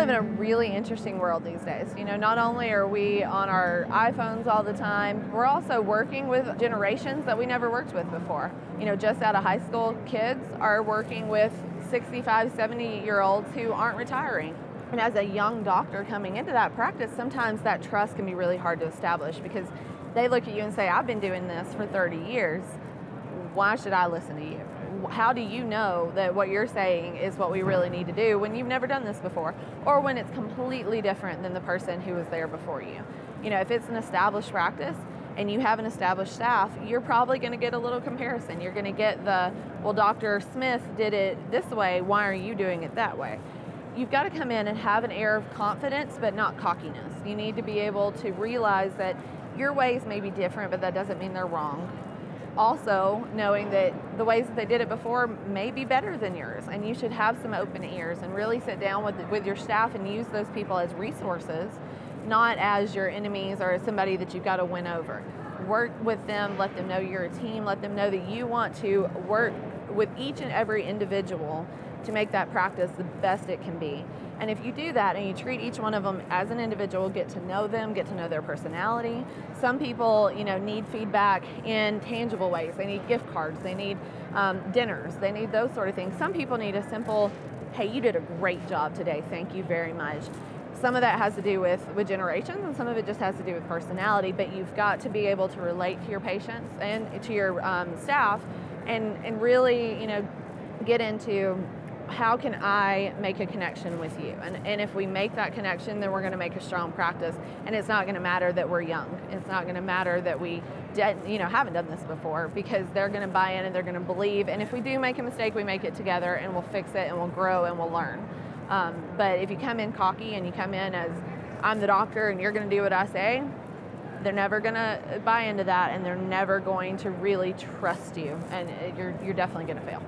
live in a really interesting world these days. You know, not only are we on our iPhones all the time, we're also working with generations that we never worked with before. You know, just out of high school, kids are working with 65, 70-year-olds who aren't retiring. And as a young doctor coming into that practice, sometimes that trust can be really hard to establish because they look at you and say, I've been doing this for 30 years. Why should I listen to you? How do you know that what you're saying is what we really need to do when you've never done this before, or when it's completely different than the person who was there before you? You know, if it's an established practice and you have an established staff, you're probably going to get a little comparison. You're going to get the, well, Dr. Smith did it this way, why are you doing it that way? You've got to come in and have an air of confidence, but not cockiness. You need to be able to realize that your ways may be different, but that doesn't mean they're wrong. Also, knowing that the ways that they did it before may be better than yours, and you should have some open ears and really sit down with your staff and use those people as resources, not as your enemies or as somebody that you've got to win over. Work with them, let them know you're a team, let them know that you want to work with each and every individual to make that practice the best it can be. And if you do that and you treat each one of them as an individual, get to know them, get to know their personality. Some people, you know, need feedback in tangible ways. They need gift cards, they need dinners, they need those sort of things. Some people need a simple, hey, you did a great job today, thank you very much. Some of that has to do with generations, and some of it just has to do with personality, but you've got to be able to relate to your patients and to your staff and really, you know, get into how can I make a connection with you? And if we make that connection, then we're going to make a strong practice. And it's not going to matter that we're young. It's not going to matter that we haven't done this before, because they're going to buy in and they're going to believe. And if we do make a mistake, we make it together and we'll fix it and we'll grow and we'll learn. But if you come in cocky and you come in as, I'm the doctor and you're going to do what I say, they're never going to buy into that, and they're never going to really trust you. And you're definitely going to fail.